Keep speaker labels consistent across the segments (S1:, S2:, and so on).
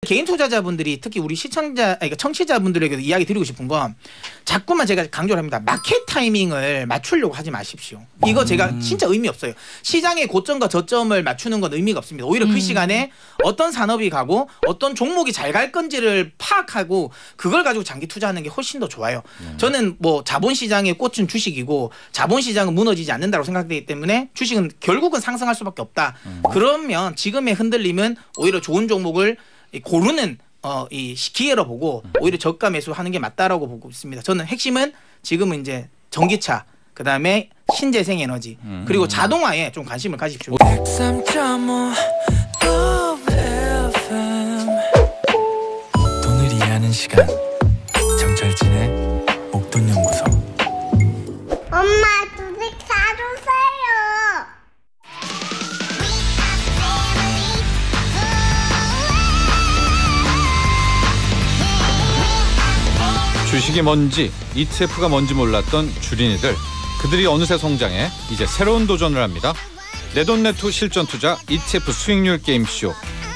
S1: 개인 투자자분들이 특히 우리 그러니까 청취자분들에게도 이야기 드리고 싶은 건 자꾸만 제가 강조를 합니다. 마켓 타이밍을 맞추려고 하지 마십시오. 이거 제가 진짜 의미 없어요. 시장의 고점과 저점을 맞추는 건 의미가 없습니다. 오히려 그 시간에 어떤 산업이 가고 어떤 종목이 잘 갈 건지를 파악하고 그걸 가지고 장기 투자하는 게 훨씬 더 좋아요. 저는 뭐 자본시장의 꽃은 주식이고 자본시장은 무너지지 않는다고 생각되기 때문에 주식은 결국은 상승할 수밖에 없다. 그러면 지금의 흔들림은 오히려 좋은 종목을 고르는 이 기회로 보고 오히려 저가 매수하는 게 맞다라고 보고 있습니다. 저는 핵심은 지금은 이제 전기차, 그다음에 신재생 에너지, 그리고 자동화에 좀 관심을 가십시오.
S2: 돈을 이해하는 시간, 정철진의 목돈연구소.
S3: 엄마 주식 사주세요.
S4: 주식이 뭔지 ETF가 뭔지 몰랐던 주린이들, 그들이 어느새 성장해 이제 새로운 도전을 합니다. 내돈내투 실전투자 ETF 수익률 게임쇼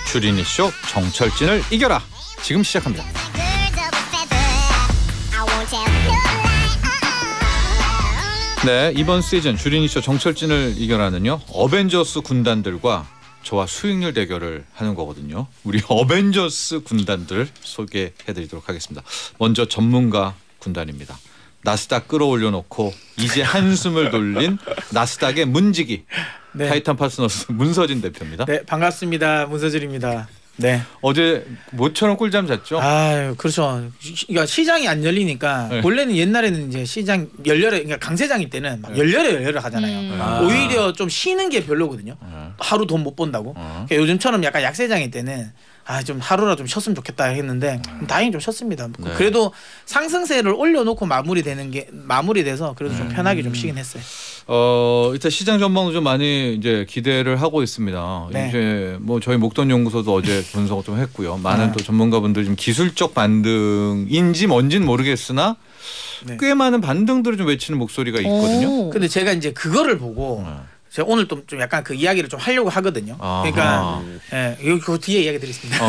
S4: 주린이쇼 정철진을 이겨라, 지금 시작합니다. 네, 이번 시즌 주린이쇼 정철진을 이겨라는요, 어벤져스 군단들과 저와 수익률 대결을 하는 거거든요. 우리 어벤져스 군단들 소개해드리도록 하겠습니다. 먼저 전문가 군단입니다. 나스닥 끌어올려놓고 이제 한숨을 돌린 나스닥의 문지기,
S1: 네.
S4: 타이탄 파트너스 문서진 대표입니다.
S1: 네, 반갑습니다. 문서진입니다. 네.
S4: 어제 모처럼 꿀잠 잤죠?
S1: 아유, 그렇죠. 그러니까 시장이 안 열리니까
S4: 네.
S1: 원래는 옛날에는 이제 시장 그러니까 강세장일 때는 막 열려라 하잖아요. 오히려 좀 쉬는 게 별로거든요. 하루 돈 못 번다고. 그러니까 요즘처럼 약간 약세장일 때는 좀 하루라 좀 쉬었으면 좋겠다 했는데 다행히 좀 쉬었습니다.
S4: 네.
S1: 그래도 상승세를 올려놓고 마무리돼서 그래도 좀 편하게 좀 쉬긴 했어요.
S4: 일단 시장 전망도 좀 많이 이제 기대를 하고 있습니다.
S1: 네.
S4: 이제 뭐 저희 목돈연구소도 어제 분석을 좀 했고요. 많은 또 전문가분들 좀 기술적 반등인지 뭔지는 모르겠으나
S1: 네.
S4: 꽤 많은 반등들을 좀 외치는 목소리가 있거든요.
S1: 근데 제가 이제 그거를 보고 제가 오늘 좀 약간 그 이야기를 좀 하려고 하거든요. 그러니까 그 뒤에 이야기 드리겠습니다.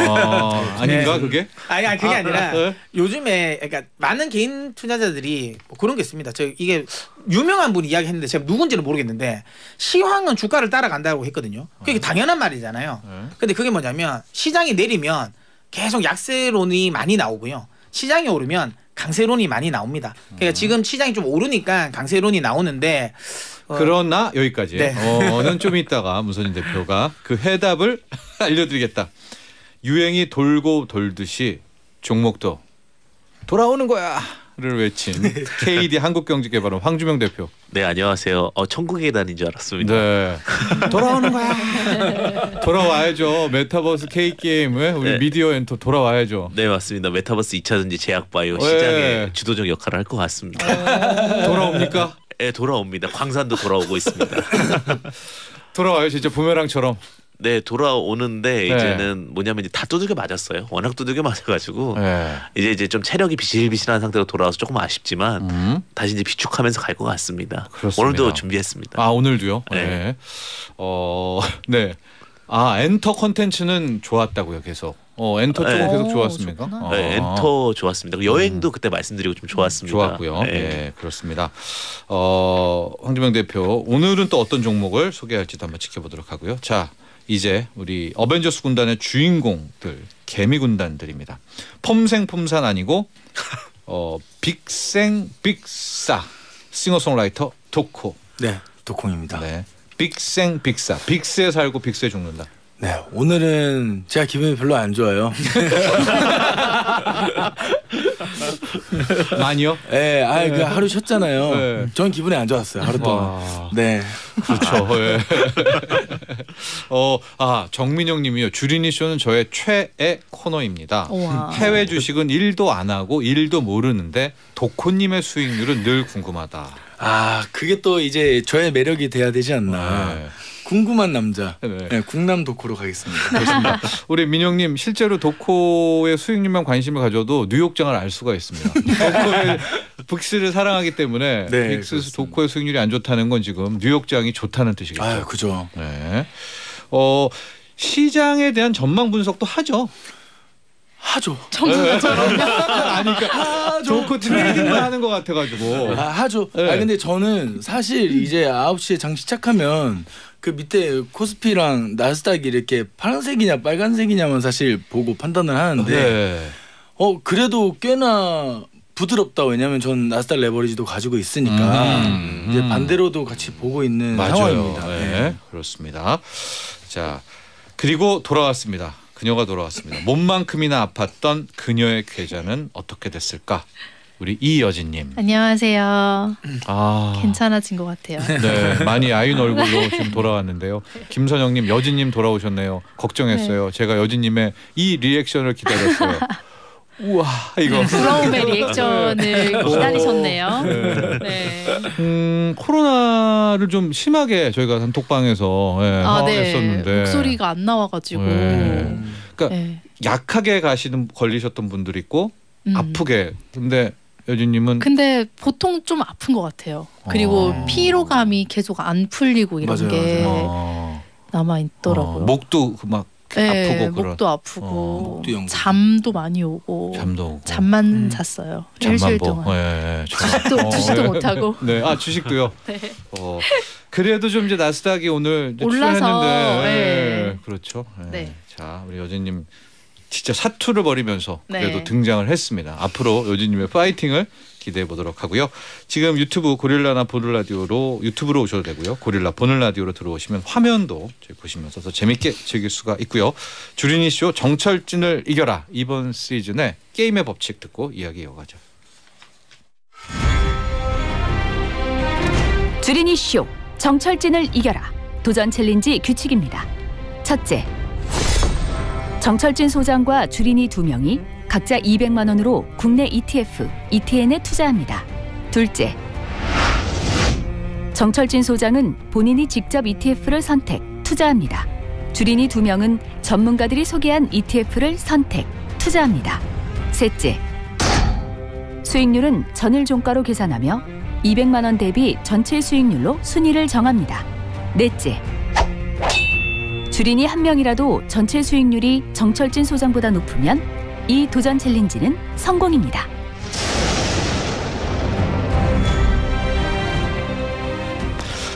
S4: 아닌가
S1: 네.
S4: 그게?
S1: 아니 그게 아니라
S4: 네.
S1: 요즘에 그러니까 많은 개인 투자자들이 뭐 그런 게 있습니다. 이게 유명한 분이 이야기했는데 제가 누군지는 모르겠는데 시황은 주가를 따라간다고 했거든요. 그게 당연한 말이잖아요. 근데 그게 뭐냐면 시장이 내리면 계속 약세론이 많이 나오고요. 시장이 오르면 강세론이 많이 나옵니다. 그러니까 지금 시장이 좀 오르니까 강세론이 나오는데
S4: 그러나 여기까지.
S1: 네.
S4: 는 좀 있다가 문선인 대표가 그 해답을 알려드리겠다. 유행이 돌고 돌듯이 종목도 돌아오는 거야를 외친 KD 한국경제개발원 황주명 대표.
S5: 네, 안녕하세요. 천국의 계단인 줄 알았습니다.
S4: 네. 돌아오는 거야. 돌아와야죠. 메타버스 K게임 우리
S5: 네.
S4: 미디어 엔터 돌아와야죠.
S5: 네, 맞습니다. 메타버스 2차전지 제약바이오 시장의 주도적 역할을 할 것 같습니다.
S4: 돌아옵니까?
S5: 네, 돌아옵니다. 광산도 돌아오고 있습니다.
S4: 돌아와요, 진짜 부메랑처럼.
S5: 네, 돌아오는데
S4: 네.
S5: 이제는 뭐냐면 이제 다 두들겨 맞았어요. 워낙 두들겨 맞아가지고
S4: 네.
S5: 이제 좀 체력이 비실비실한 상태로 돌아와서 조금 아쉽지만 다시 이제 비축하면서 갈 것 같습니다.
S4: 그렇습니다.
S5: 오늘도 준비했습니다.
S4: 아, 오늘도요?
S5: 네.
S4: 네. 네. 엔터 콘텐츠는 좋았다고요, 계속. 엔터 쪽은
S5: 네.
S4: 계속 좋았습니까?
S5: 네, 엔터 좋았습니다. 여행도 그때 말씀드리고 좀 좋았습니다.
S4: 좋았고요. 네, 그렇습니다. 황주명 대표, 오늘은 또 어떤 종목을 소개할지도 한번 지켜보도록 하고요. 자, 이제 우리 어벤져스 군단의 주인공들, 개미 군단들입니다. 폼생폼산 아니고 빅생빅사 싱어송라이터 도코.
S2: 네, 도콩입니다.
S4: 네, 빅생빅사, 빅스에 살고 빅스에 죽는다.
S2: 네, 오늘은 제가 기분이 별로 안 좋아요.
S4: 많이요?
S2: 네, 그 하루 쉬었잖아요.
S4: 네.
S2: 전 기분이 안 좋았어요, 하루 동안. 네.
S4: 그렇죠. 예. 정민영 님이요. 주린이 쇼는 저의 최애 코너입니다.
S6: 우와.
S4: 해외 주식은 1도 안 하고 1도 모르는데 도코님의 수익률은 늘 궁금하다.
S2: 그게 또 이제 저의 매력이 돼야 되지 않나.
S4: 네.
S2: 궁금한 남자.
S4: 네.
S2: 네, 국남 도코로 가겠습니다.
S4: 그렇습니다. 우리 민영님, 실제로 도코의 수익률만 관심을 가져도 뉴욕장을 알 수가 있습니다. 도코의 빅스를 사랑하기 때문에
S2: 네,
S4: 빅스
S2: 그렇습니다.
S4: 도코의 수익률이 안 좋다는 건 지금 뉴욕장이 좋다는 뜻이겠죠.
S2: 그죠.
S4: 네. 시장에 대한 전망 분석도 하죠.
S2: 하죠.
S4: 전문가처럼요? 아니 그러니까 좋고 트레이딩만 하는 것 같아가지고.
S2: 하죠.
S4: 네.
S2: 근데 저는 사실 이제 9시에 장 시작하면 그 밑에 코스피랑 나스닥이 이렇게 파란색이냐 빨간색이냐만 사실 보고 판단을 하는데
S4: 네.
S2: 그래도 꽤나 부드럽다. 왜냐하면 전 나스닥 레버리지도 가지고 있으니까 이제 반대로도 같이 보고 있는
S4: 맞아요.
S2: 상황입니다.
S4: 네. 그렇습니다. 자 그리고 돌아왔습니다. 그녀가 돌아왔습니다. 몸만큼이나 아팠던 그녀의 계좌는 어떻게 됐을까? 우리 이여진님.
S6: 안녕하세요.
S4: 아
S6: 괜찮아진 것 같아요.
S4: 네, 많이 아인 얼굴로 지금 돌아왔는데요. 김선영님, 여진님 돌아오셨네요. 걱정했어요. 제가 여진님의 이 리액션을 기다렸어요. 우와, 이거
S6: 부러움의 리액션을 기다리셨네요. 네.
S4: 코로나를 좀 심하게 저희가 단톡방에서 했었는데
S6: 목소리가 안 나와가지고.
S4: 그러니까
S6: 네.
S4: 약하게 걸리셨던 분들이 있고 아프게. 근데 여진님은
S6: 근데 보통 좀 아픈 것 같아요. 그리고 피로감이 계속 안 풀리고 이런
S2: 맞아요,
S6: 게 남아 있더라고요.
S4: 목도 막
S6: 네,
S4: 아프고
S6: 목도 아프고
S2: 목도 연고.
S6: 잠도 많이 오고.
S4: 잠도 오고.
S6: 잠만 잤어요. 일주일 동안.
S4: 네,
S6: 주식도 못 하고.
S4: 네, 주식도요.
S6: 네.
S4: 그래도 좀 이제 나스닥이 오늘
S6: 올라서,
S4: 출현했는데,
S6: 네.
S4: 그렇죠. 네.
S6: 네.
S4: 자, 우리 여진님 진짜 사투를 벌이면서 그래도
S6: 네.
S4: 등장을 했습니다. 앞으로 여진님의 파이팅을 기대해 보도록 하고요. 지금 유튜브 고릴라나 보는 라디오로 유튜브로 오셔도 되고요. 고릴라 보는 라디오로 들어오시면 화면도 보시면서 더 재밌게 즐길 수가 있고요. 주린이 쇼 정철진을 이겨라 이번 시즌의 게임의 법칙 듣고 이야기 이어가죠.
S7: 주린이 쇼 정철진을 이겨라 도전 챌린지 규칙입니다. 첫째, 정철진 소장과 주린이 2명이 각자 200만 원으로 국내 ETF, ETN에 투자합니다. 둘째, 정철진 소장은 본인이 직접 ETF를 선택, 투자합니다. 주린이 2명은 전문가들이 소개한 ETF를 선택, 투자합니다. 셋째, 수익률은 전일 종가로 계산하며 200만 원 대비 전체 수익률로 순위를 정합니다. 넷째, 주린이 한 명이라도 전체 수익률이 정철진 소장보다 높으면 이 도전 챌린지는 성공입니다.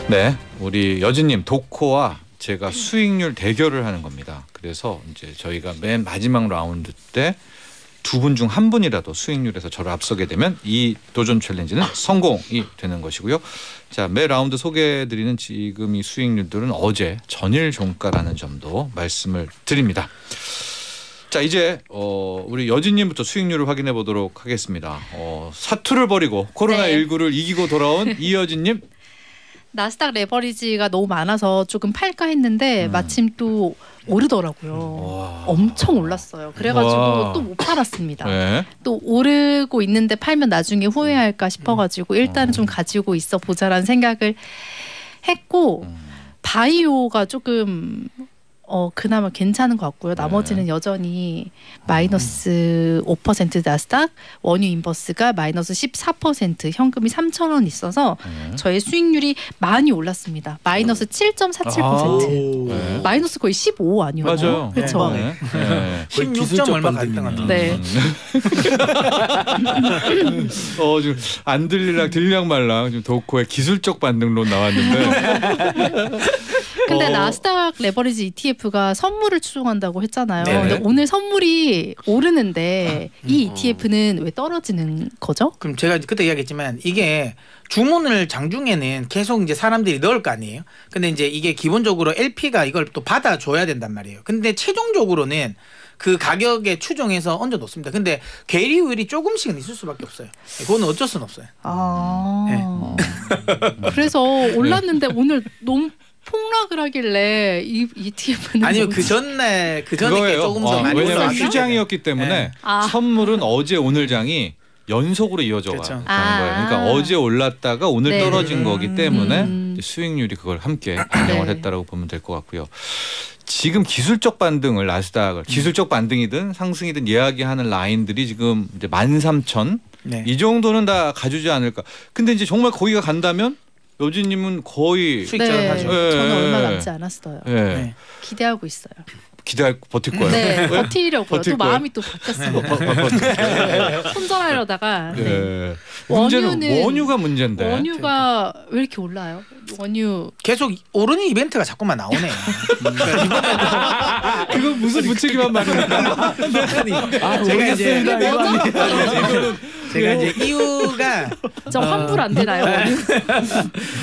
S4: 네, 우리 여진님 도코와 제가 수익률 대결을 하는 겁니다. 그래서 이제 저희가 맨 마지막 라운드 때 두 분 중 한 분이라도 수익률에서 저를 앞서게 되면 이 도전 챌린지는 성공이 되는 것이고요. 자, 매 라운드 소개해드리는 지금 이 수익률들은 어제 전일 종가라는 점도 말씀을 드립니다. 자, 이제 우리 여진님부터 수익률을 확인해 보도록 하겠습니다. 사투를 벌이고 코로나19를 이기고 돌아온 이여진님.
S6: 나스닥 레버리지가 너무 많아서 조금 팔까 했는데 마침 또 오르더라고요. 엄청 올랐어요. 그래가지고 또 못 팔았습니다.
S4: 네.
S6: 또 오르고 있는데 팔면 나중에 후회할까 싶어가지고 일단은 좀 가지고 있어 보자라는 생각을 했고 바이오가 조금 그나마 괜찮은 것 같고요. 나머지는 여전히 마이너스 5% 나스닥, 원유 인버스가 마이너스 14%, 현금이 3,000원 있어서 저의 수익률이 많이 올랐습니다. 마이너스 7.47%. 마이너스 거의 15 아니었나요?
S4: 맞아요.
S6: 그렇죠.
S4: 네. 네.
S1: 16점 얼마 갔던 것 같아요.
S6: 네.
S4: 지금 안 들리랑 말랑 지금 도코의 기술적 반등로 나왔는데.
S6: 근데 나스닥 레버리지 ETF가 선물을 추종한다고 했잖아요.
S1: 네네.
S6: 근데 오늘 선물이 오르는데 이 ETF는 왜 떨어지는 거죠?
S1: 그럼 제가 그때 이야기했지만 이게 주문을 장중에는 계속 이제 사람들이 넣을 거 아니에요. 근데 이제 이게 기본적으로 LP가 이걸 또 받아줘야 된단 말이에요. 근데 최종적으로는 그 가격에 추정해서 얹어 놓습니다. 근데 괴리율이 조금씩은 있을 수밖에 없어요. 그거는 어쩔 수는 없어요.
S6: 그래서 올랐는데 오늘 너무 폭락을 하길래 이 ETF는
S1: 아니요, 그 전에
S4: 그거예요.
S1: 조금 더 많이
S4: 왜냐면
S1: 올라왔기
S4: 휴장이었기 때문에
S1: 네.
S4: 선물은 어제 오늘 장이 연속으로 이어져
S1: 그렇죠.
S4: 가는 거예요. 그러니까 어제 올랐다가 오늘
S6: 네.
S4: 떨어진 거기 때문에 수익률이 그걸 함께 반영을
S6: 네.
S4: 했다라고 보면 될 것 같고요. 지금 기술적 반등을 나스닥을 기술적 반등이든 상승이든 이야기하는 라인들이 지금 이제 13,000
S1: 네.
S4: 이 정도는 다 가주지 않을까. 근데 이제 정말 거기가 간다면 여진님은 거의
S1: 수익자를
S6: 네,
S1: 하죠.
S4: 네.
S6: 저는 얼마 남지 않았어요.
S4: 네.
S1: 네.
S6: 기대하고 있어요.
S4: 기대할 버틸 거예요.
S6: 네, 버티려고요.
S4: 버틸
S6: 또
S4: 거예요?
S6: 마음이 또 바뀌었어요. 손절하려다가
S4: 네. 문제는 원유가 문제인데.
S6: 원유가 왜 이렇게 올라요? 원유
S1: 계속 오르는 이벤트가 자꾸만 나오네요.
S4: 그거 무슨 무책임한 말입니까?
S1: 제가 이제 제가 이제 이유가
S6: 저 환불 안 되나요? 원유?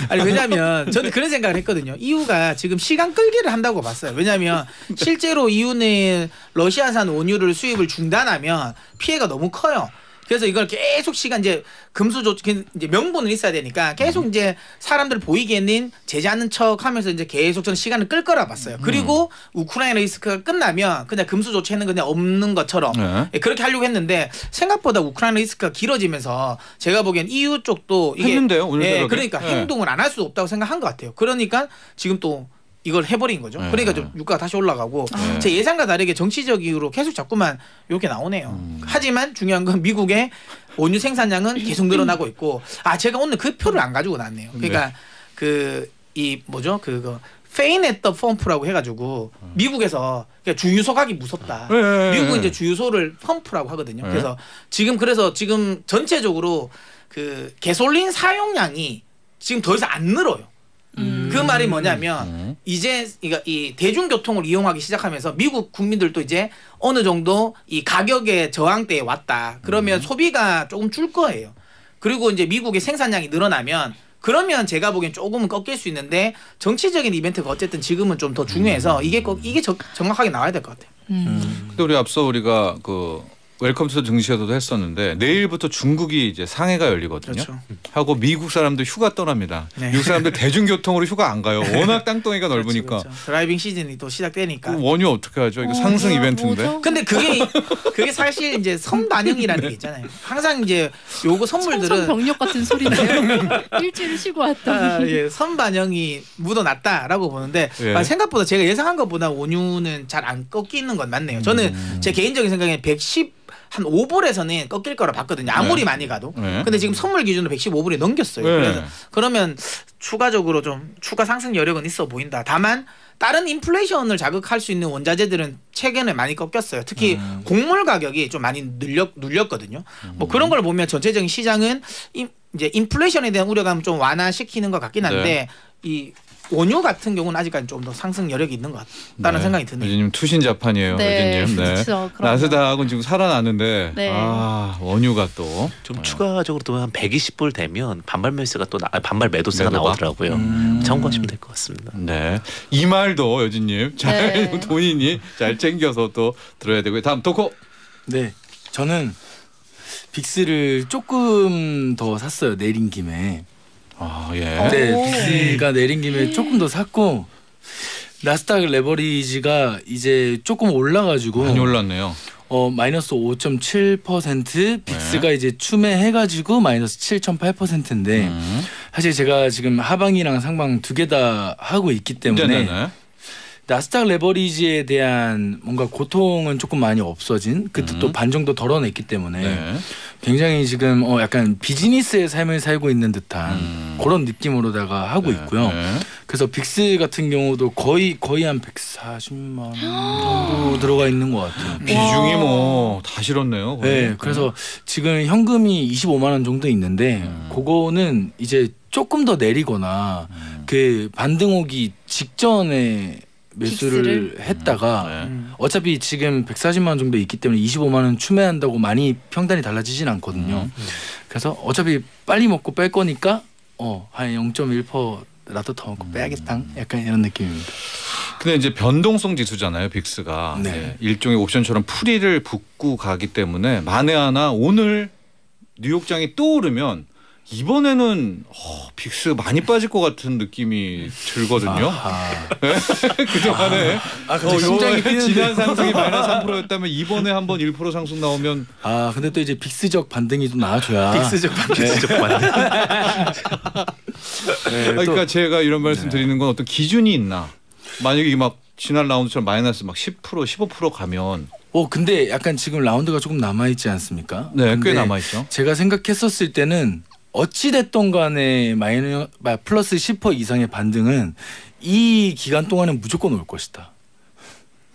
S1: 아니 왜냐면 저는 그런 생각을 했거든요. 이유가 지금 시간 끌기를 한다고 봤어요. 왜냐면 실제로 이유는 러시아산 원유를 수입을 중단하면 피해가 너무 커요. 그래서 이걸 계속 시간 이제 금수 조치 이제 명분은 있어야 되니까 계속 이제 사람들 보이게는 제재하는 척하면서 이제 계속 저는 시간을 끌 거라 봤어요. 그리고 우크라이나 리스크가 끝나면 그냥 금수 조치는 그냥 없는 것처럼 그렇게 하려고 했는데 생각보다 우크라이나 리스크가 길어지면서 제가 보기엔 EU 쪽도 이게
S4: 했는데요, 오늘 새벽에?
S1: 그러니까 행동을 안 할 수 없다고 생각한 것 같아요. 그러니까 지금 또 이걸 해버린 거죠. 그러니까 좀 유가가 다시 올라가고 제 예상과 다르게 정치적 이유로 계속 자꾸만 이렇게 나오네요. 하지만 중요한 건 미국의 원유 생산량은 계속 늘어나고 있고 제가 오늘 그 표를 안 가지고 나왔네요. 그러니까 그거 페인 앳 더 펌프라고 해가지고 미국에서 그러니까 주유소 가기 무섭다. 미국은 이제 주유소를 펌프라고 하거든요. 그래서 지금 전체적으로 그 가솔린 사용량이 지금 더 이상 안 늘어요. 그 말이 뭐냐면 이제 이 대중교통을 이용하기 시작하면서 미국 국민들도 이제 어느 정도 이 가격의 저항대에 왔다. 그러면 소비가 조금 줄 거예요. 그리고 이제 미국의 생산량이 늘어나면 그러면 제가 보기엔 조금은 꺾일 수 있는데 정치적인 이벤트가 어쨌든 지금은 좀 더 중요해서 이게 정확하게 나와야 될 것 같아요.
S4: 근데 우리 앞서 우리가 그 웰컴 투 증시에서도 했었는데 내일부터 중국이 이제 상해가 열리거든요.
S1: 그렇죠.
S4: 하고 미국 사람들 휴가 떠납니다.
S1: 네.
S4: 미국 사람들 대중교통으로 휴가 안 가요. 워낙 땅덩이가 넓으니까.
S1: 그렇죠. 드라이빙 시즌이 또 시작되니까.
S4: 원유 어떻게 하죠? 이거 상승 이벤트인데.
S6: 뭐죠?
S1: 근데 그게 사실 이제 선반영이라는 게 있잖아요. 항상 이제 요거 선물들은
S6: 병력 같은 소리네요. 일주일 쉬고 왔더니.
S1: 선반영이 묻어났다라고 보는데 생각보다 제가 예상한 것보다 원유는 잘 안 꺾이는 건 맞네요. 저는 제 개인적인 생각에 115불에서는 꺾일 거라 봤거든요. 아무리 많이 가도. 근데 지금 선물 기준으로 115불이 넘겼어요. 그래서 그러면 추가적으로 좀 추가 상승 여력은 있어 보인다. 다만 다른 인플레이션을 자극할 수 있는 원자재들은 최근에 많이 꺾였어요. 특히 곡물 가격이 좀 많이 눌렸거든요. 뭐 그런 걸 보면 전체적인 시장은 이제 인플레이션에 대한 우려감을 좀 완화시키는 것 같긴 한데 이 원유 같은 경우는 아직까지 좀 더 상승 여력이 있는 것 같다는 생각이 드네요.
S4: 유진님 투신 자판이에요. 유진님.
S6: 그렇죠.
S4: 나스닥은 지금 살아나는데
S6: 네.
S4: 원유가 또
S5: 좀 추가적으로 또 한 120불 되면 반발 매수가 반발 매도세가
S4: 매도가?
S5: 나오더라고요. 참고하시면 될 것 같습니다.
S4: 네. 이 말도 여진님 잘 본인이 잘 챙겨서 또 들어야 되고요. 다음 도코.
S2: 네, 저는 빅스를 조금 더 샀어요. 내린 김에. 네, 빅스가 내린 김에 조금 더 샀고 나스닥 레버리지가 이제 조금 올라가지고
S4: 많이 올랐네요.
S2: 마이너스 5.7%, 빅스가 이제 추매해가지고 마이너스 7.8%인데 사실 제가 지금 하방이랑 상방 두 개 다 하고 있기 때문에 나스닥 레버리지에 대한 뭔가 고통은 조금 많이 없어진 그 뜻도 반 정도 덜어냈기 때문에 굉장히 지금 약간 비즈니스의 삶을 살고 있는 듯한 그런 느낌으로다가 하고 있고요. 그래서 빅스 같은 경우도 거의 한 140만 원 정도 들어가 있는 것 같아요.
S4: 비중이 뭐 다 실었네요. 거의.
S2: 네, 그래서 지금 현금이 25만 원 정도 있는데 그거는 이제 조금 더 내리거나 그 반등 오기 직전에 매수를 했다가 어차피 지금 140만 원 정도 있기 때문에 25만 원 추매한다고 많이 평단이 달라지진 않거든요. 그래서 어차피 빨리 먹고 뺄 거니까 한 0.1%라도 더 먹고 빼야겠다. 약간 이런 느낌입니다.
S4: 근데 이제 변동성 지수잖아요, 빅스가.
S2: 네.
S4: 일종의 옵션처럼 풀이를 붓고 가기 때문에 만에 하나 오늘 뉴욕장이 또 오르면 이번에는 빅스 많이 빠질 것 같은 느낌이 들거든요. 그동안에
S2: 심장이 뛰는데
S4: 지난 상승이 마이너스 3%였다면 이번에 한번 1% 상승 나오면
S2: 근데 또 이제 빅스적 반등이 좀 나와줘야
S1: 빅스적 반등.
S4: 그러니까 제가 이런 말씀 드리는 건 어떤 기준이 있나? 만약에 이게 막 지난 라운드처럼 마이너스 막 10% 15% 가면
S2: 근데 약간 지금 라운드가 조금 남아있지 않습니까?
S4: 네, 꽤 남아있죠.
S2: 제가 생각했었을 때는 어찌됐던 간에 플러스 10% 이상의 반등은 이 기간 동안은 무조건 올 것이다.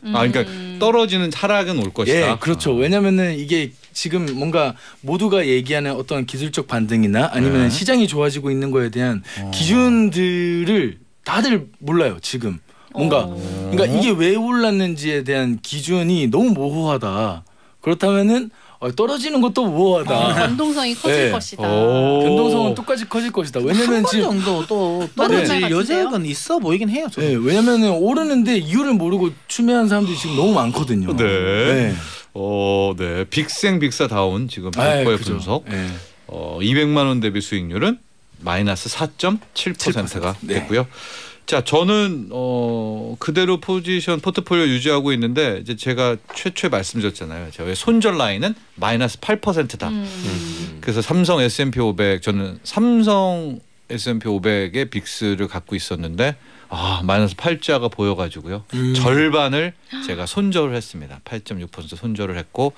S4: 그러니까 떨어지는 하락은 올 것이다.
S2: 예, 그렇죠. 왜냐면은 이게 지금 뭔가 모두가 얘기하는 어떤 기술적 반등이나 아니면 시장이 좋아지고 있는 거에 대한 기준들을 다들 몰라요. 지금 뭔가 그러니까 이게 왜 올랐는지에 대한 기준이 너무 모호하다. 그렇다면은 떨어지는 것도 모호하다.
S6: 변동성이 커질 것이다.
S2: 변동성은 똑같이 커질 것이다. 왜냐면
S1: 한 번
S2: 지금
S1: 정도 또
S6: 맞는
S1: 떨어질
S6: 말
S1: 여력은 있어 보이긴 해요. 저는.
S2: 네, 왜냐면은 오르는데 이유를 모르고 추매한 사람들이 지금 너무 많거든요.
S4: 네. 네. 빅생 빅사다운 지금 백과의 분석. 200만 원 대비 수익률은 마이너스 4.7%가 됐고요. 자, 저는 그대로 포트폴리오 유지하고 있는데 이제 제가 최초에 말씀드렸잖아요. 제가 손절 라인은 마이너스 8%다. 그래서 삼성 S&P 500 저는 삼성 S&P 500의 빅스를 갖고 있었는데 마이너스 8자가 보여가지고요. 절반을 제가 손절을 했습니다. 8.6% 손절을 했고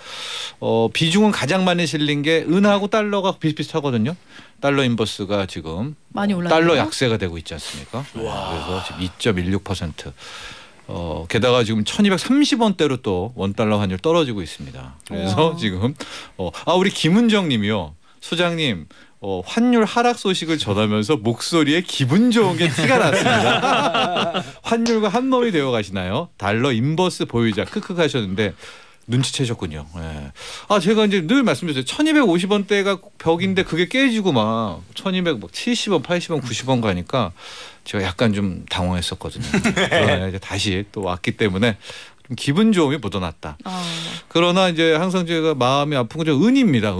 S4: 비중은 가장 많이 실린 게 은하고 달러가 비슷비슷하거든요. 달러 인버스가 지금
S6: 많이 올랐네요.
S4: 달러 약세가 되고 있지 않습니까? 그래서 지금 2.16%. 게다가 지금 1230원대로 또 원달러 환율 떨어지고 있습니다. 그래서 지금 우리 김은정 님이요. 소장님 환율 하락 소식을 전하면서 목소리에 기분 좋은 게 티가 났습니다. 환율과 한몸이 되어 가시나요? 달러 인버스 보유자 크크 하셨는데 눈치채셨군요. 예. 제가 이제 늘 말씀드렸어요. 1250원대가 벽인데 그게 깨지고 막 1270원, 80원, 90원 가니까 제가 약간 좀 당황했었거든요. 그러나 이제 다시 또 왔기 때문에 좀 기분 좋음이 묻어났다. 그러나 이제 항상 제가 마음이 아픈 건 은입니다.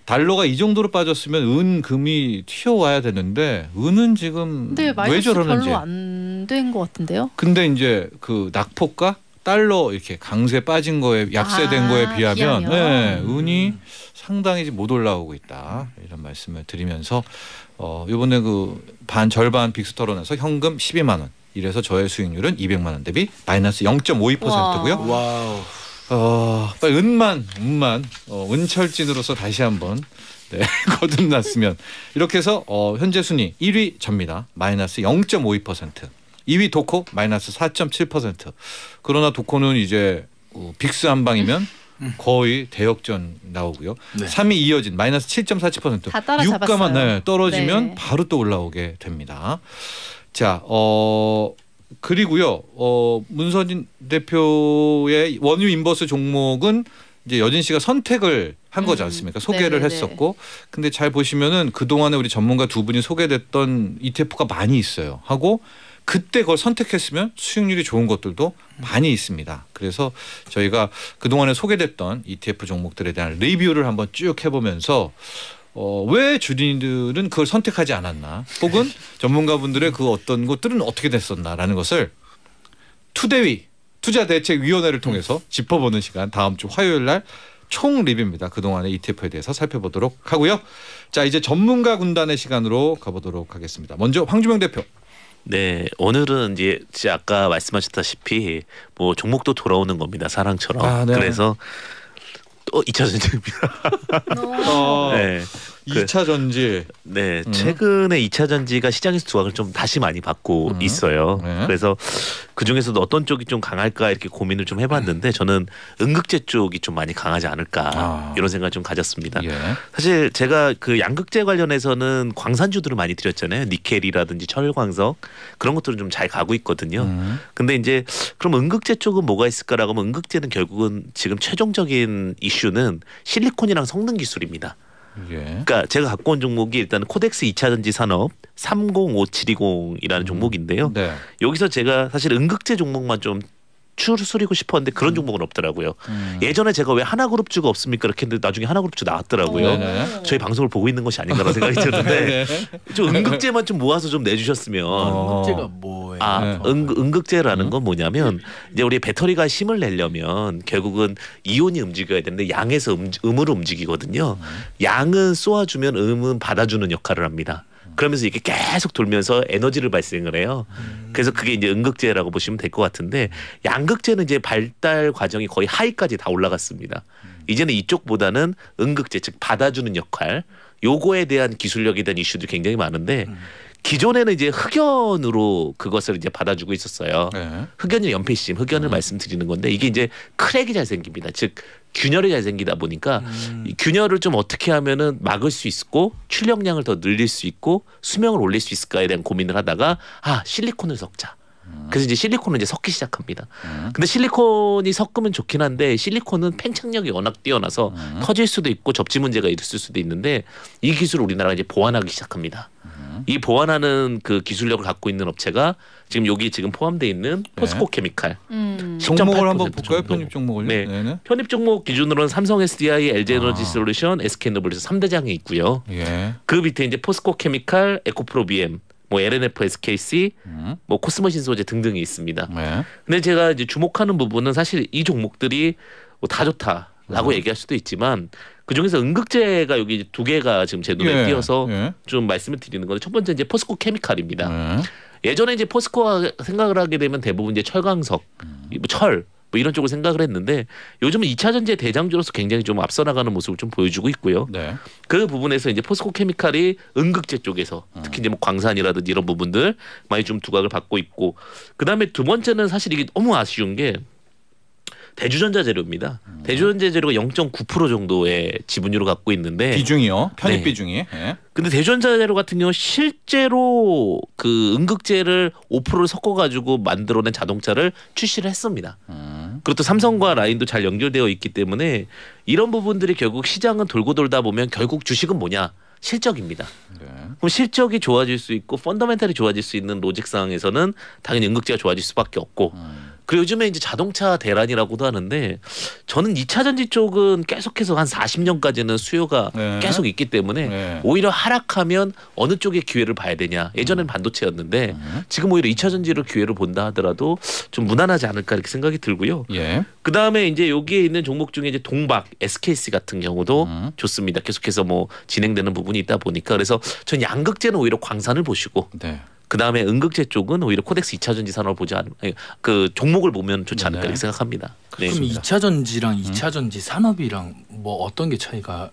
S4: 달러가 이 정도로 빠졌으면 은금이 튀어와야 되는데 은은 지금 왜 저러는지
S6: 별로 안 된 것 같은데요.
S4: 근데 이제 그 낙폭과 달러 이렇게 강세 빠진 거에 약세된 거에 비하면 은이 상당히 못 올라오고 있다. 이런 말씀을 드리면서 이번에 그 절반 빅스 털어내서 현금 12만 원. 이래서 저의 수익률은 200만 원 대비 마이너스 0.52%고요.
S2: 와우.
S4: 빨리 은만 은철진으로서 다시 한번 거듭났으면 이렇게 해서 현재 순위 1위 접니다. 마이너스 0.52%. 2위 도코 마이너스 4.7%. 그러나 도코는 이제 빅스 한 방이면 거의 대역전 나오고요. 3위 이어진 마이너스 7.47%.
S6: 다 따라잡았어요.
S4: 유가만 떨어지면 바로 또 올라오게 됩니다. 자, 그리고요. 문서진 대표의 원유 인버스 종목은 이제 여진 씨가 선택을 한 거지 않습니까? 소개를 했었고. 근데 잘 보시면은 그동안에 우리 전문가 두 분이 소개됐던 ETF가 많이 있어요. 하고 그때 그걸 선택했으면 수익률이 좋은 것들도 많이 있습니다. 그래서 저희가 그동안에 소개됐던 ETF 종목들에 대한 리뷰를 한번 쭉 해보면서 왜 주린이들은 그걸 선택하지 않았나 혹은 전문가분들의 그 어떤 것들은 어떻게 됐었나라는 것을 투대위 투자대책위원회를 통해서 짚어보는 시간 다음 주 화요일 날 총 리뷰입니다. 그동안의 ETF에 대해서 살펴보도록 하고요. 자, 이제 전문가 군단의 시간으로 가보도록 하겠습니다. 먼저 황주명 대표.
S5: 네, 오늘은 이제 아까 말씀하셨다시피 뭐 종목도 돌아오는 겁니다. 사랑처럼. 그래서 또 2차 전지입니다.
S4: 네. 2차 전지.
S5: 네, 최근에 2차 전지가 시장에서 두각을 좀 다시 많이 받고 있어요. 그래서 그 중에서도 어떤 쪽이 좀 강할까 이렇게 고민을 좀 해봤는데 저는 음극재 쪽이 좀 많이 강하지 않을까 이런 생각을 좀 가졌습니다. 사실 제가 그 양극재 관련해서는 광산주들을 많이 드렸잖아요. 니켈이라든지 철광석 그런 것들은 좀 잘 가고 있거든요. 근데 이제 그럼 음극재 쪽은 뭐가 있을까라고 하면 음극재는 결국은 지금 최종적인 이슈는 실리콘이랑 성능 기술입니다. 그러니까 제가 갖고 온 종목이 일단 코덱스 2차 전지 산업 305720이라는 종목인데요. 여기서 제가 사실 음극재 종목만 좀 추스리고 싶었는데 그런 종목은 없더라고요. 예전에 제가 왜 하나그룹주가 없습니까? 이렇게 했는데 나중에 하나그룹주 나왔더라고요. 저희 방송을 보고 있는 것이 아닌가라는 생각이 드는데 좀 음극재만 좀 모아서 좀 내주셨으면.
S2: 음극재가 뭐예요?
S5: 음극재라는 건 뭐냐면 이제 우리 배터리가 힘을 내려면 결국은 이온이 움직여야 되는데 양에서 음으로 움직이거든요. 양은 쏘아주면 음은 받아주는 역할을 합니다. 그러면서 이게 계속 돌면서 에너지를 발생을 해요. 그래서 그게 이제 음극재라고 보시면 될 것 같은데 양극재는 이제 발달 과정이 거의 하위까지 다 올라갔습니다. 이제는 이쪽보다는 음극재 즉 받아주는 역할 요거에 대한 기술력에 대한 이슈들이 굉장히 많은데 기존에는 이제 흑연으로 그것을 이제 받아주고 있었어요.
S4: 네.
S5: 흑연이 연필심, 흑연을 말씀드리는 건데 이게 이제 크랙이 잘 생깁니다. 즉 균열이 잘 생기다 보니까 이 균열을 좀 어떻게 하면은 막을 수 있고 출력량을 더 늘릴 수 있고 수명을 올릴 수 있을까에 대한 고민을 하다가 실리콘을 섞자. 그래서 이제 실리콘은 이제 섞기 시작합니다. 근데 실리콘이 섞으면 좋긴 한데 실리콘은 팽창력이 워낙 뛰어나서 터질 수도 있고 접지 문제가 있을 수도 있는데 이 기술을 우리나라가 이제 보완하기 시작합니다. 이 보완하는 그 기술력을 갖고 있는 업체가 지금 여기 지금 포함되어 있는 포스코 케미칼.
S4: 종목을 한번 볼까요? 편입 종목을요?
S5: 네.
S4: 네네.
S5: 편입 종목 기준으로는 삼성 SDI, LG 에너지 솔루션, SK노블에서 3대장이 있고요.
S4: 예.
S5: 그 밑에 이제 포스코 케미칼, 에코프로 BM, 뭐 LNF, SKC, 뭐 코스모 신소재 등등이 있습니다.
S4: 네.
S5: 근데 제가 이제 주목하는 부분은 사실 이 종목들이 뭐 다 좋다라고 얘기할 수도 있지만 그 중에서 음극재가 여기 두 개가 지금 제 눈에 띄어서 좀 말씀을 드리는 건데 첫 번째 이제 포스코 케미칼입니다. 예전에 이제 포스코가 생각을 하게 되면 대부분 이제 철광석, 뭐 철, 뭐 이런 쪽을 생각을 했는데 요즘은 2차 전지의 대장주로서 굉장히 좀 앞서 나가는 모습을 좀 보여주고 있고요.
S4: 네.
S5: 그 부분에서 이제 포스코 케미칼이 음극재 쪽에서 특히 이제 뭐 광산이라든지 이런 부분들 많이 좀 두각을 받고 있고 그다음에 두 번째는 사실 이게 너무 아쉬운 게 대주전자 재료입니다. 대주전자 재료가 0.9% 정도의 지분율을 갖고 있는데
S4: 비중이요. 편입
S5: 네.
S4: 비중이. 예.
S5: 근데 대주전자 재료 같은 경우 실제로 그 음극재를 5%를 섞어 가지고 만들어낸 자동차를 출시를 했습니다. 그것도 삼성과 라인도 잘 연결되어 있기 때문에 이런 부분들이 결국 시장은 돌고 돌다 보면 결국 주식은 뭐냐? 실적입니다.
S4: 네.
S5: 그럼 실적이 좋아질 수 있고 펀더멘탈이 좋아질 수 있는 로직 상황에서는 당연히 음극재가 좋아질 수밖에 없고 그리고 요즘에 이제 자동차 대란이라고도 하는데 저는 2차 전지 쪽은 계속해서 한 40년까지는 수요가
S4: 네.
S5: 계속 있기 때문에
S4: 네.
S5: 오히려 하락하면 어느 쪽의 기회를 봐야 되냐. 예전엔 반도체였는데 지금 오히려 2차 전지를 기회를 본다 하더라도 좀 무난하지 않을까 이렇게 생각이 들고요.
S4: 예.
S5: 그다음에 이제 여기에 있는 종목 중에 이제 동박, SKC 같은 경우도 좋습니다. 계속해서 뭐 진행되는 부분이 있다 보니까 그래서 전 양극재는 오히려 광산을 보시고
S4: 네.
S5: 그다음에 음극재 쪽은 오히려 코덱스 2차 전지 산업을 보지 않 그 종목을 보면 좋지 않을까
S4: 네.
S5: 이렇게 생각합니다. 네.
S2: 그럼 2차 전지랑 2차 전지 산업이랑 뭐 어떤 게 차이가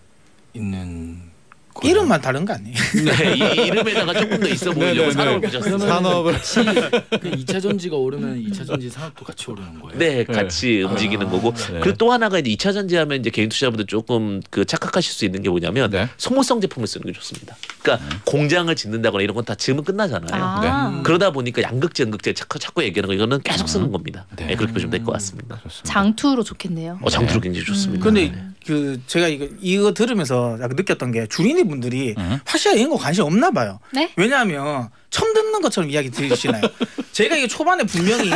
S2: 있는 거예요?
S1: 이름만 다른 거 아니에요?
S5: 네, 이 이름에다가 조금 더 있어 보이려고
S4: 네네네.
S5: 산업을 보셨습니다.
S4: 산업을
S2: 같이 2차 전지가 오르면 2차 전지 산업도 같이 오르는 거예요.
S5: 네, 같이 움직이는 거고.
S4: 네.
S5: 그리고 또 하나가 이제 2차 전지하면 이제 개인 투자자분들 조금 그 착각하실 수 있는 게 뭐냐면
S4: 네.
S5: 소모성 제품을 쓰는 게 좋습니다. 그러니까 공장을 짓는다거나 이런 건 다 지으면 끝나잖아요. 그러다 보니까 양극재, 음극재 자꾸 얘기하는 거 이거는 계속 쓰는 겁니다.
S4: 네.
S5: 네, 그렇게 보시면 될 것 같습니다.
S6: 장투로 좋겠네요.
S5: 장투로 굉장히 좋습니다.
S1: 근데
S5: 네.
S1: 그 제가 이거 들으면서 약간 느꼈던 게 주린이 분들이 확실히 이런 거 관심 없나 봐요.
S6: 네?
S1: 왜냐하면 처음 듣는 것처럼 이야기 들으시나요? 제가 이게 초반에 분명히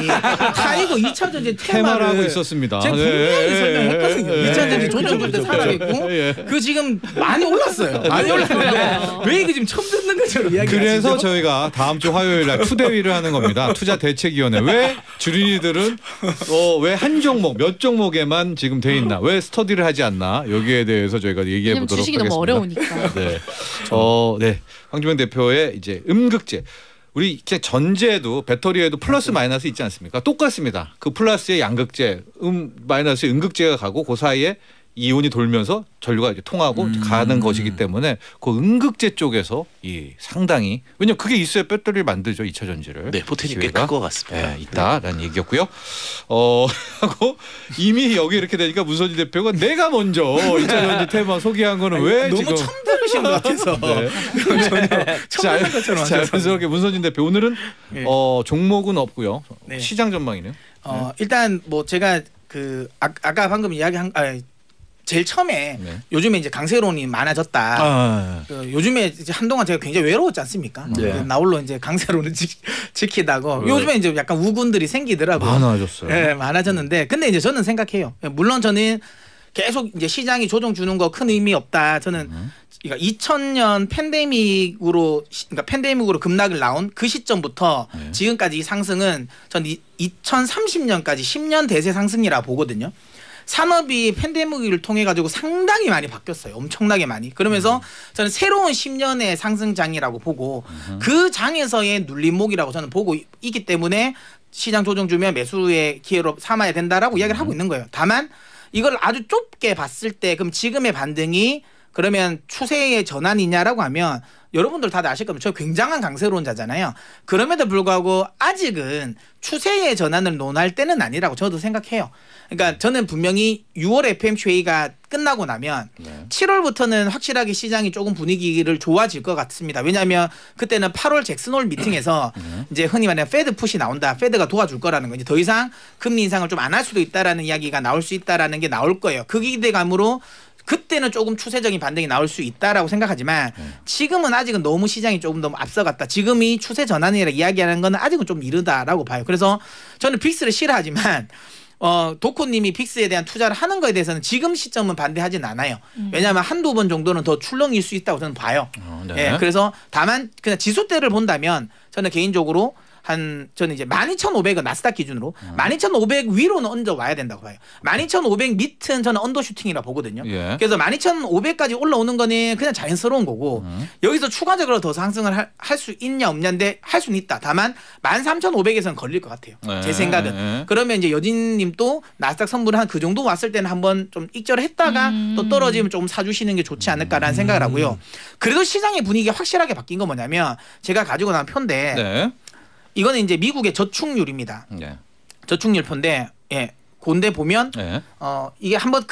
S1: 타이거 2차 전지
S4: 테마를 하고
S1: 테마를
S4: 있었습니다.
S1: 제가
S4: 네.
S1: 분명히 설명했거든요.
S4: 네.
S1: 2차 전지 조정될 때 살아있고 그 지금 많이 올랐어요. 많이 올랐는데 왜 이거 지금 처음 듣는 것처럼 이야기하시죠?
S4: 그래서 저희가 다음 주 화요일 날 투대위를 하는 겁니다. 투자대책위원회. 왜 주린이들은 왜 한 종목, 몇 종목에만 지금 돼 있나? 왜 스터디를 하지 않나? 여기에 대해서 저희가 얘기해
S6: 왜냐면
S4: 보도록
S6: 주식이
S4: 하겠습니다.
S6: 너무 어려우니까.
S4: 네. 네. 황주명 대표의 이제 음극재. 우리 이제 전제도 배터리에도 플러스 마이너스 있지 않습니까? 똑같습니다. 그 플러스의 양극재, 마이너스의 음극재가 가고 그 사이에 이온이 돌면서 전류가 이제 통하고 가는 것이기 때문에 그 음극재 쪽에서 이 상당히 왜냐면 그게 있어야 배터리를 만들죠 2차 전지를.
S5: 네, 포텐이 꽤 큰 것 같습니다.
S4: 네, 있다라는 얘기였고요. 하고 이미 여기 이렇게 되니까 문선진 대표가 내가 먼저 2차 전지 테마 소개한 거는 왜
S1: 너무
S4: 지금
S1: 처음 들으신 것 같아서
S4: 네.
S1: 전혀 처음 듣는 것처럼
S4: 자연스럽게 문선진 대표 오늘은
S1: 네.
S4: 종목은 없고요.
S1: 네.
S4: 시장 전망이네요.
S1: 일단 뭐 제가 그 아까 방금 이야기한 제일 처음에
S4: 네.
S1: 요즘에 이제 강세론이 많아졌다. 그 요즘에 이제 한동안 제가 굉장히 외로웠지 않습니까?
S2: 네.
S1: 그 나홀로 이제 강세론을 지키다고 요즘에 이제 약간 우군들이 생기더라고요.
S4: 많아졌어요.
S1: 네, 많아졌는데 근데 이제 저는 생각해요. 물론 저는 계속 이제 시장이 조정 주는 거 큰 의미 없다. 저는 그러니까 2000년 그러니까 팬데믹으로 급락을 나온 그 시점부터 지금까지 이 상승은 전 2030년까지 10년 대세 상승이라 보거든요. 산업이 팬데믹을 통해 가지고 상당히 많이 바뀌었어요. 엄청나게 많이. 그러면서 저는 새로운 10년의 상승장이라고 보고 그 장에서의 눌림목이라고 저는 보고 있기 때문에 시장 조정 주면 매수의 기회로 삼아야 된다라고 이야기를 하고 있는 거예요. 다만 이걸 아주 좁게 봤을 때 그럼 지금의 반등이 그러면 추세의 전환이냐라고 하면 여러분들 다들 아실 겁니다. 저 굉장한 강세론자잖아요. 그럼에도 불구하고 아직은 추세의 전환을 논할 때는 아니라고 저도 생각해요. 그러니까 저는 분명히 6월 FMC 회의가 끝나고 나면 7월부터는 확실하게 시장이 조금 분위기를 좋아질 것 같습니다. 왜냐하면 그때는 8월 잭슨홀 미팅에서 이제 흔히 말하는 페드 푸시 나온다. 페드가 도와줄 거라는 거. 이제 더 이상 금리 인상을 좀 안 할 수도 있다라는 이야기가 나올 수 있다라는 게 나올 거예요. 그 기대감으로 그때는 조금 추세적인 반등이 나올 수 있다라고 생각하지만 지금은 아직은 너무 시장이 조금 너무 앞서갔다. 지금이 추세 전환이라 이야기하는 건 아직은 좀 이르다라고 봐요. 그래서 저는 빅스를 싫어하지만 도코님이 빅스에 대한 투자를 하는 거에 대해서는 지금 시점은 반대하진 않아요. 왜냐하면 한두 번 정도는 더 출렁일 수 있다고 저는 봐요.
S4: 네.
S1: 예, 그래서 다만 그냥 지수대를 본다면 저는 개인적으로 저는 이제 12,500은 나스닥 기준으로 12,500 위로는 얹어 와야 된다고 봐요. 12,500 밑은 저는 언더슈팅이라 보거든요.
S4: 예.
S1: 그래서 12,500까지 올라오는 거는 그냥 자연스러운 거고 여기서 추가적으로 더 상승을 할 수 있냐 없냐인데 할 수는 있다. 다만 13,500에서는 걸릴 것 같아요. 제 생각은. 그러면 이제 여진님도 나스닥 선물을 한 그 정도 왔을 때는 한번 좀 익절했다가 또 떨어지면 조금 사주시는 게 좋지 않을까라는 생각을 하고요. 그래도 시장의 분위기가 확실하게 바뀐 건 뭐냐면 제가 가지고 나온 표인데
S4: 네.
S1: 이거는 이제 미국의 저축률입니다.
S4: 네.
S1: 저축률 표인데 예, 그런데 보면
S4: 네.
S1: 이게 한번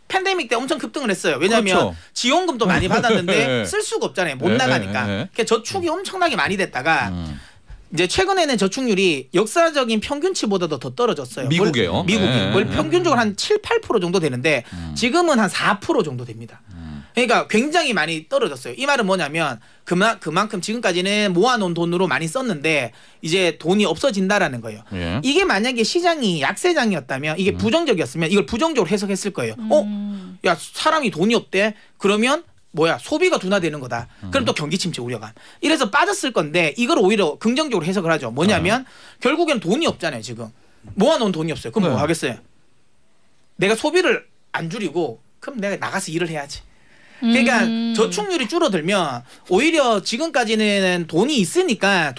S1: 팬데믹 때 엄청 급등을 했어요. 왜냐하면
S4: 그렇죠.
S1: 지원금도 많이 받았는데
S4: 네.
S1: 쓸 수가 없잖아요. 못
S4: 네,
S1: 나가니까.
S4: 네, 네.
S1: 그러니까 저축이 엄청나게 많이 됐다가 이제 최근에는 저축률이 역사적인 평균치보다도 더 떨어졌어요.
S4: 미국이요?
S1: 미국이.
S4: 네.
S1: 원래 평균적으로 한 7, 8% 정도 되는데 지금은 한 4% 정도 됩니다. 그러니까 굉장히 많이 떨어졌어요. 이 말은 뭐냐면 그만큼 지금까지는 모아놓은 돈으로 많이 썼는데 이제 돈이 없어진다라는 거예요.
S4: 예.
S1: 이게 만약에 시장이 약세장이었다면 이게 부정적이었으면 이걸 부정적으로 해석했을 거예요. 야 사람이 돈이 없대. 그러면 뭐야 소비가 둔화되는 거다. 그럼 또 경기 침체 우려감. 이래서 빠졌을 건데 이걸 오히려 긍정적으로 해석을 하죠. 뭐냐면 결국엔 돈이 없잖아요. 지금 모아놓은 돈이 없어요. 그럼 뭐 하겠어요? 내가 소비를 안 줄이고 그럼 내가 나가서 일을 해야지. 그러니까 저축률이 줄어들면 오히려 지금까지는 돈이 있으니까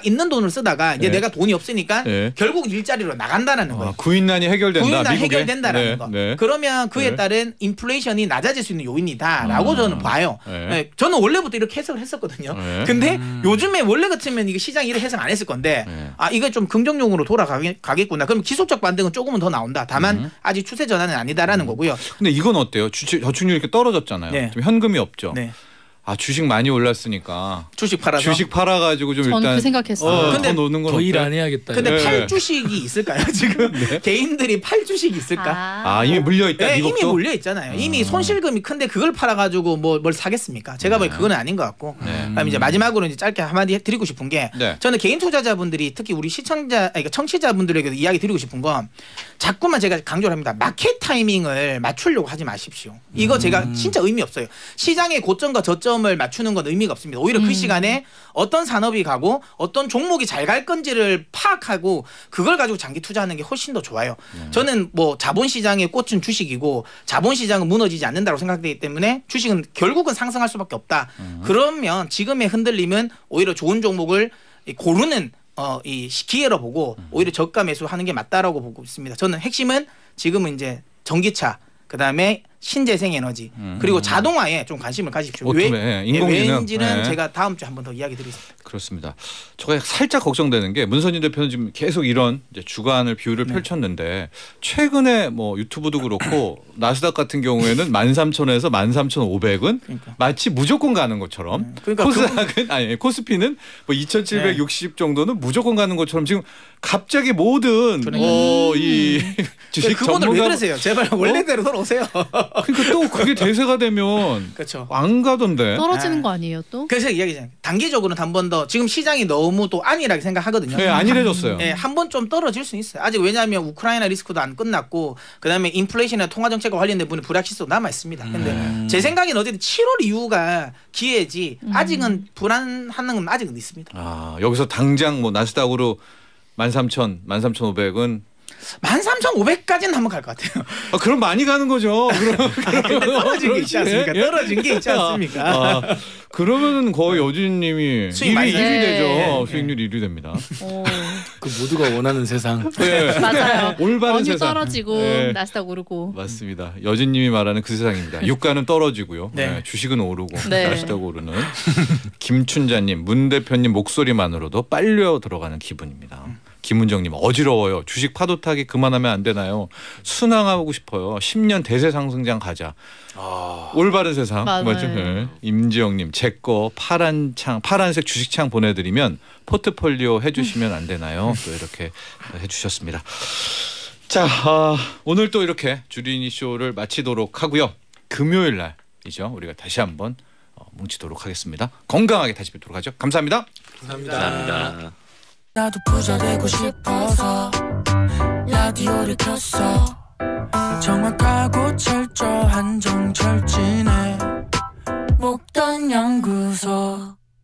S1: 있는 돈을 쓰다가 이제
S4: 네.
S1: 내가 돈이 없으니까
S4: 네.
S1: 결국 일자리로 나간다는 거예요.
S4: 구인난이 해결된다.
S1: 구인난
S4: 미국에?
S1: 해결된다라는
S4: 네.
S1: 거.
S4: 네.
S1: 그러면 그에
S4: 네.
S1: 따른 인플레이션이 낮아질 수 있는 요인이다라고 저는 봐요.
S4: 네.
S1: 네, 저는 원래부터 이렇게 해석을 했었거든요.
S4: 네.
S1: 근데 요즘에 원래 같으면 이게 시장이 이렇게 해석 안 했을 건데
S4: 네.
S1: 이거 좀 긍정용으로 돌아가겠구나. 그럼 기술적 반등은 조금은 더 나온다. 다만 아직 추세 전환은 아니다라는 거고요.
S4: 근데 이건 어때요? 저축률이 이렇게 떨어졌잖아요.
S1: 네.
S4: 좀 현금이 없죠.
S1: 네.
S4: 주식 많이 올랐으니까
S1: 주식 팔아서.
S4: 주식 팔아가지고 좀
S6: 전
S4: 일단
S6: 그 생각했어요.
S1: 근데
S4: 더 노는 건
S2: 더 일
S4: 어때?
S2: 안 해야겠다.
S1: 근데
S4: 네.
S1: 팔 주식이 있을까요? 지금 개인들이 팔 주식이 있을까?
S4: 이미 물려 있다.
S1: 네, 이미
S4: 미국도?
S1: 몰려 있잖아요. 이미 손실금이 큰데 그걸 팔아가지고 뭘 사겠습니까? 제가 보기 그건 아닌 것 같고. 그다음에 이제 마지막으로 이제 짧게 한마디 드리고 싶은 게
S4: 네.
S1: 저는 개인 투자자분들이 특히 우리 청취자분들에게도 이야기 드리고 싶은 건 자꾸만 제가 강조를 합니다. 마켓 타이밍을 맞추려고 하지 마십시오. 이거 제가 진짜 의미 없어요. 시장의 고점과 저점을 맞추는 건 의미가 없습니다. 오히려 그 시간에 어떤 산업이 가고 어떤 종목이 잘 갈 건지를 파악하고 그걸 가지고 장기 투자하는 게 훨씬 더 좋아요. 저는 뭐 자본시장의 꽃은 주식이고 자본시장은 무너지지 않는다고 생각되기 때문에 주식은 결국은 상승할 수밖에 없다. 그러면 지금의 흔들림은 오히려 좋은 종목을 고르는 이 기회로 보고 오히려 저가 매수하는 게 맞다라고 보고 있습니다. 저는 핵심은 지금은 이제 전기차 그다음에 신재생에너지 그리고 자동화에 좀 관심을 가십시오.
S4: 인공지능.
S1: 왠지는
S4: 네.
S1: 제가 다음 주에 한 번 더 이야기 드리겠습니다.
S4: 그렇습니다. 저가 살짝 걱정되는 게 문선진 대표는 지금 계속 이런 이제 주간을 비율을 펼쳤는데 최근에 뭐 유튜브도 그렇고 나스닥 같은 경우에는 13,000에서 13,500은
S1: 그러니까.
S4: 마치 무조건 가는 것처럼
S1: 그러니까
S4: 코스닥은 코스피는 뭐 2,760 정도는 무조건 가는 것처럼 지금 갑자기 모든 이 주식
S1: 그분들 왜
S4: 전문가
S1: 그러세요? 제발 원래대로 돌아오세요.
S4: 그러니까 또 그게 대세가 되면
S1: 그렇죠.
S4: 안 가던데.
S6: 떨어지는 거 아니에요 또?
S1: 그래서 이야기잖아요. 단기적으로는 한 번 더 지금 시장이 너무 또 안일하게 생각하거든요.
S4: 네, 안일해졌어요.
S1: 네, 한 번 좀 떨어질 수 있어요. 아직 왜냐하면 우크라이나 리스크도 안 끝났고 그다음에 인플레이션이나 통화 정책과 관련된 부분이 불확실성도 남아 있습니다. 근데 제 생각에는 어쨌든 7월 이후가 기회지 아직은 불안한 건 아직은 있습니다.
S4: 여기서 당장 뭐 나스닥으로 13,000, 13,500은
S1: 13,500까지는 한번 갈 것 같아요.
S4: 그럼 많이 가는 거죠.
S1: 떨어진 게 있지 않습니까? 떨어진 게 있지 않습니까?
S4: 그러면은 거의 여진님이 1위 되죠.
S1: 네.
S4: 수익률 1위 됩니다.
S2: 그 모두가 원하는 세상.
S4: 네.
S6: 맞아요.
S4: 올바른
S6: 원유
S4: 세상.
S6: 떨어지고
S4: 네.
S6: 나스닥 오르고.
S4: 맞습니다. 여진님이 말하는 그 세상입니다. 유가는 떨어지고요.
S1: 네.
S4: 네, 주식은 오르고
S6: 네.
S4: 나스닥 오르는. 김춘자님, 문 대표님 목소리만으로도 빨려 들어가는 기분입니다. 김은정님 어지러워요. 주식 파도 타기 그만하면 안 되나요? 순항하고 싶어요. 10년 대세 상승장 가자. 올바른 세상.
S6: 맞아요.
S4: 맞죠? 네. 임지영님 제거 파란색 주식창 보내드리면 포트폴리오 해주시면 안 되나요? 또 이렇게 해주셨습니다. 자, 오늘 또 이렇게 주린이 쇼를 마치도록 하고요. 금요일 날이죠. 우리가 다시 한번 뭉치도록 하겠습니다. 건강하게 다시 뵙도록 하죠. 감사합니다.
S5: 감사합니다.
S8: 나도 부자 되고 싶어서 라디오를 켰어. 정확하고 철저한 정철진의 목돈 연구소.